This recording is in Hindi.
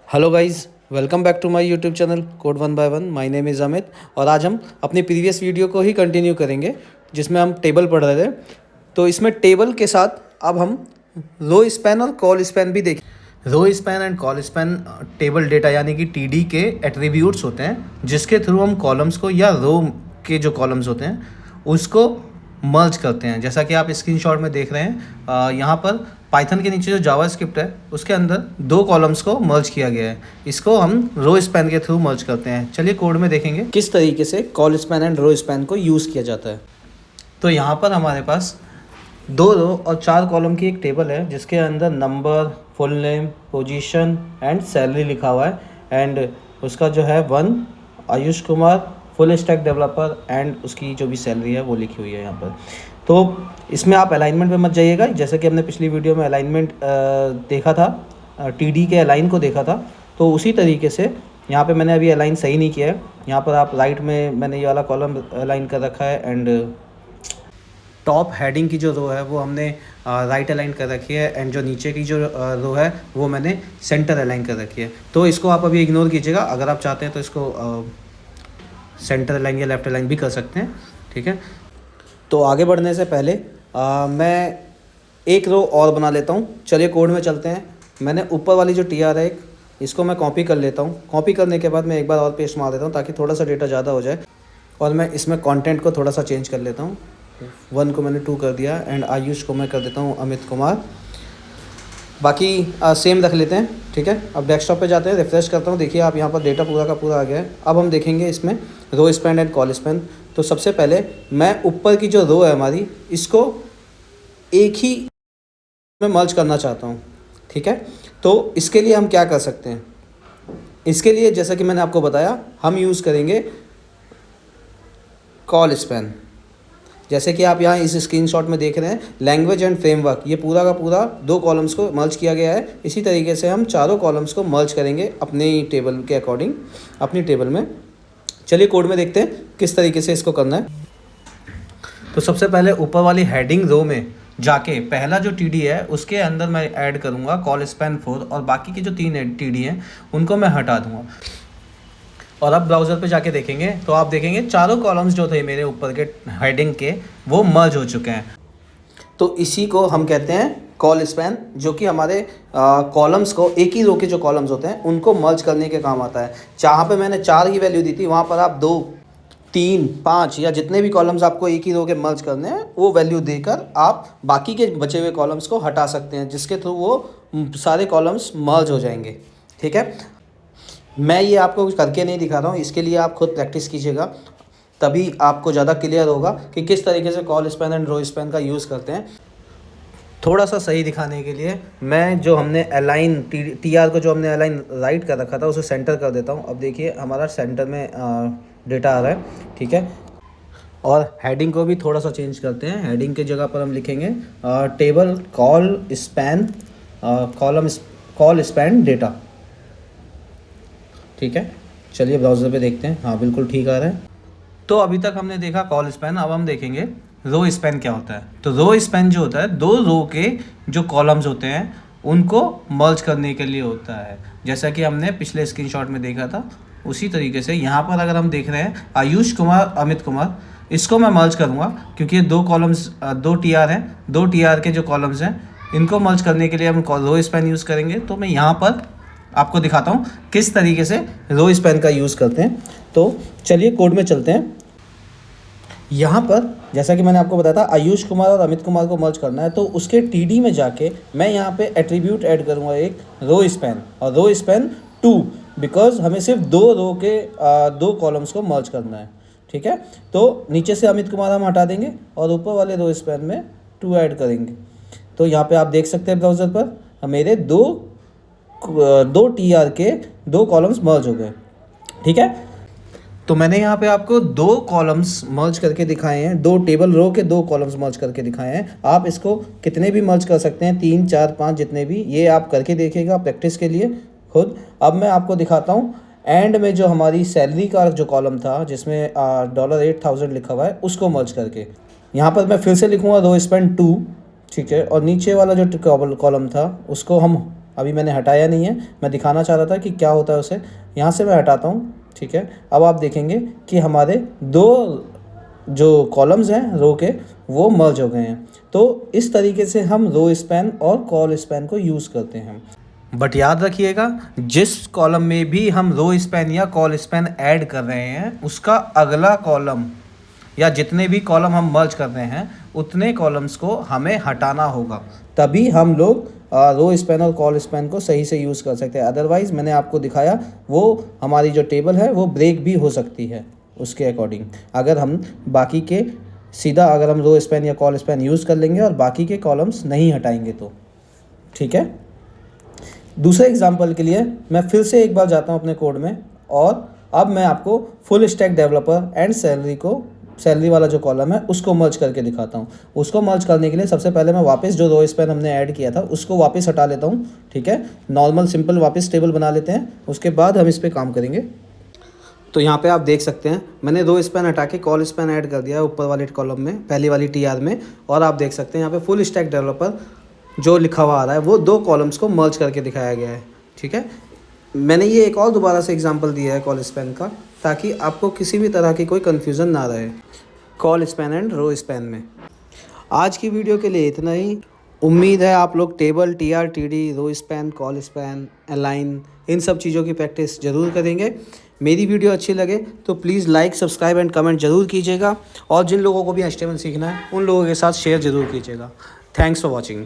Hello guys, welcome back to my YouTube channel code 1 by 1। My name is Amit और आज हम अपनी प्रीवियस वीडियो को ही कंटिन्यू करेंगे जिसमें हम टेबल पढ़ रहे थे। तो इसमें टेबल के साथ अब हम रो स्पैन और कॉल स्पैन भी देखें। Row span and col span table data यानी कि टीडी के एट्रीब्यूट्स होते हैं जिसके थ्रू हम कॉलम्स को या रो के जो कॉलम्स होते हैं उसको मर्ज करते हैं। जैसा कि आप स्क्रीनशॉट में देख रहे हैं, यहाँ पर पाइथन के नीचे जो जावास्क्रिप्ट है उसके अंदर दो कॉलम्स को मर्ज किया गया है। इसको हम रो स्पैन के थ्रू मर्ज करते हैं। चलिए कोड में देखेंगे किस तरीके से col span and row span को यूज़ किया जाता है। तो यहाँ पर हमारे पास 2 रो और 4 कॉलम की एक टेबल है जिसके अंदर number, full name, position and salary लिखा हुआ है। एंड उसका जो है 1 Ayush Kumar full stack developer and उसकी जो भी सैलरी है वो लिखी हुई है यहाँ पर। तो इसमें आप अलाइनमेंट पे मत जाइएगा, जैसे कि हमने पिछली वीडियो में अलाइनमेंट देखा था, टीडी के अलाइन को देखा था। तो उसी तरीके से यहाँ पे मैंने अभी अलाइन सही नहीं किया है। यहाँ पर आप राइट में मैंने ये वाला कॉलम अलाइन कर रखा है एंड टॉप हेडिंग की जो रो है वो हमने राइट अलाइन कर रखी है एंड जो नीचे की जो रो है वो मैंने सेंटर अलाइन कर रखी है। तो इसको आप अभी इग्नोर कीजिएगा। अगर आप चाहते हैं तो इसको सेंटर अलाइन या लेफ्ट अलाइन भी कर सकते हैं, ठीक है। तो आगे बढ़ने से पहले मैं एक रो और बना लेता हूँ। चलिए कोड में चलते हैं। मैंने ऊपर वाली जो टी आर है इसको मैं कॉपी कर लेता हूँ। कॉपी करने के बाद मैं एक बार और पेस्ट मार देता हूँ ताकि थोड़ा सा डेटा ज़्यादा हो जाए। और मैं इसमें कंटेंट को थोड़ा सा चेंज कर लेता हूँ। 1 को मैंने 2 कर दिया एंड आयुष को मैं कर देता हूँ अमित कुमार। बाकी सेम रख लेते हैं, ठीक है। अब डेस्कटॉप पे जाते हैं, रिफ्रेश करता हूँ। देखिए आप यहाँ पर डेटा पूरा का पूरा आ गया है। अब हम देखेंगे इसमें row span and col span. तो सबसे पहले मैं ऊपर की जो रो है हमारी इसको एक ही में मर्ज करना चाहता हूँ, ठीक है। तो इसके लिए हम क्या कर सकते हैं? इसके लिए जैसा कि मैंने आपको बताया हम यूज़ करेंगे कॉल स्पैन। जैसे कि आप यहाँ इस स्क्रीनशॉट में देख रहे हैं, लैंग्वेज एंड फ्रेमवर्क, ये पूरा का पूरा 2 कॉलम्स को मर्ज किया गया है। इसी तरीके से हम चारों कॉलम्स को मर्ज करेंगे अपनी टेबल के अकॉर्डिंग अपनी टेबल में। चलिए कोड में देखते हैं किस तरीके से इसको करना है। तो सबसे पहले ऊपर वाली हेडिंग रो में जाके पहला जो टीडी है उसके अंदर मैं ऐड करूँगा कॉल स्पैन 4 और बाकी की जो 3 टीडी हैं उनको मैं हटा दूँगा। और अब ब्राउज़र पे जाके देखेंगे तो आप देखेंगे चारों कॉलम्स जो थे मेरे ऊपर के हेडिंग के वो मर्ज हो चुके हैं। तो इसी को हम कहते हैं कॉल स्पैन, जो कि हमारे कॉलम्स को, एक ही रो के जो कॉलम्स होते हैं उनको मर्ज करने के काम आता है। जहाँ पे मैंने 4 की वैल्यू दी थी वहाँ पर आप 2, 3, 5 या जितने भी कॉलम्स आपको एक ही रो के मर्ज करने हैं वो वैल्यू देकर आप बाकी के बचे हुए कॉलम्स को हटा सकते हैं, जिसके थ्रू वो सारे कॉलम्स मर्ज हो जाएंगे, ठीक है। मैं ये आपको करके नहीं दिखा रहा हूँ, इसके लिए आप खुद प्रैक्टिस कीजिएगा, तभी आपको ज़्यादा क्लियर होगा कि किस तरीके से col span and row span का यूज़ करते हैं। थोड़ा सा सही दिखाने के लिए मैं जो हमने अलाइन टी आर को जो हमने अलाइन राइट कर रखा था उसे सेंटर कर देता हूँ। अब देखिए हमारा सेंटर में डेटा आ रहा है, ठीक है। और हेडिंग को भी थोड़ा सा चेंज करते हैं। हेडिंग की जगह पर हम लिखेंगे table call span col span data, ठीक है। चलिए ब्राउज़र पे देखते हैं। हाँ बिल्कुल ठीक आ रहा है। तो अभी तक हमने देखा कॉल स्पैन, अब हम देखेंगे रो स्पैन क्या होता है। तो रो स्पैन जो होता है 2 रो के जो कॉलम्स होते हैं उनको मर्ज करने के लिए होता है। जैसा कि हमने पिछले स्क्रीनशॉट में देखा था उसी तरीके से यहाँ पर अगर हम देख रहे हैं आयुष कुमार अमित कुमार, इसको मैं मर्ज करूँगा क्योंकि ये 2 कॉलम्स 2 टी आर हैं। 2 टी आर के जो कॉलम्स हैं इनको मर्ज करने के लिए हम रो स्पैन यूज़ करेंगे। तो मैं यहाँ पर आपको दिखाता हूँ किस तरीके से रो स्पैन का यूज़ करते हैं। तो चलिए कोड में चलते हैं। यहाँ पर जैसा कि मैंने आपको बताया था आयुष कुमार और अमित कुमार को मर्ज करना है, तो उसके टीडी में जाके मैं यहाँ पे एट्रीब्यूट ऐड करूँगा एक रो स्पैन और रो स्पैन 2, बिकॉज हमें सिर्फ 2 रो के 2 कॉलम्स को मर्ज करना है, ठीक है। तो नीचे से अमित कुमार हम हटा देंगे और ऊपर वाले रो स्पैन में 2 ऐड करेंगे। तो यहाँ पर आप देख सकते हैं ब्राउज़र पर मेरे 2 टी आर के 2 कॉलम्स मर्ज हो गए, ठीक है। तो मैंने यहाँ पे आपको 2 कॉलम्स मर्ज करके दिखाए हैं, 2 टेबल रो के 2 कॉलम्स मर्ज करके दिखाए हैं। आप इसको कितने भी मर्ज कर सकते हैं, 3, 4, 5 जितने भी, ये आप करके देखिएगा प्रैक्टिस के लिए खुद। अब मैं आपको दिखाता हूँ एंड में जो हमारी सैलरी का जो कॉलम था जिसमें $8,000 लिखा हुआ है उसको मर्ज करके। यहाँ पर मैं फिर से लिखूँगा रो स्पैन 2, ठीक है। और नीचे वाला जो कॉलम था उसको हम अभी मैंने हटाया नहीं है, मैं दिखाना चाह रहा था कि क्या होता है उसे। यहाँ से मैं हटाता हूँ, ठीक है। अब आप देखेंगे कि हमारे दो जो कॉलम्स हैं रो के वो मर्ज हो गए हैं। तो इस तरीके से हम रो स्पैन और कॉल स्पैन को यूज़ करते हैं। बट याद रखिएगा, जिस कॉलम में भी हम रो स्पैन या कॉल स्पैन ऐड कर रहे हैं उसका अगला कॉलम या जितने भी कॉलम हम मर्ज कर रहे हैं उतने कॉलम्स को हमें हटाना होगा, तभी हम लोग रो स्पैन और कॉल स्पैन को सही से यूज़ कर सकते हैं। अदरवाइज़ मैंने आपको दिखाया वो हमारी जो टेबल है वो ब्रेक भी हो सकती है उसके अकॉर्डिंग, अगर हम बाकी के सीधा अगर हम रो स्पैन या कॉल स्पैन यूज़ कर लेंगे और बाकी के कॉलम्स नहीं हटाएंगे तो। ठीक है। दूसरे एग्जांपल के लिए मैं फिर से एक बार जाता हूं अपने कोड में और अब मैं आपको full stack developer and salary वाला जो कॉलम है उसको मर्ज करके दिखाता हूं। उसको मर्ज करने के लिए सबसे पहले मैं वापस जो रो स्पैन हमने ऐड किया था उसको वापस हटा लेता हूं। ठीक है, नॉर्मल सिंपल वापस टेबल बना लेते हैं, उसके बाद हम इस पर काम करेंगे। तो यहाँ पे आप देख सकते हैं मैंने रो स्पैन हटा के कॉल स्पैन ऐड कर दिया है ऊपर वाले कॉलम में, पहली वाली टीआर में। और आप देख सकते हैं यहाँ पे फुल स्टैक डेवलपर जो लिखा हुआ आ रहा है वो दो कॉलम्स को मर्ज करके दिखाया गया है। ठीक है, मैंने ये एक और दोबारा से एग्जांपल दिया है कॉल स्पैन का, ताकि आपको किसी भी तरह की कोई कन्फ्यूज़न ना रहे col span and row span में। आज की वीडियो के लिए इतना ही। उम्मीद है आप लोग table, TR, TD, row span, col span, align इन सब चीज़ों की प्रैक्टिस ज़रूर करेंगे। मेरी वीडियो अच्छी लगे तो please like, subscribe and comment ज़रूर कीजिएगा और जिन लोगों को भी HTML सीखना है उन लोगों के साथ शेयर ज़रूर कीजिएगा। Thanks for watching.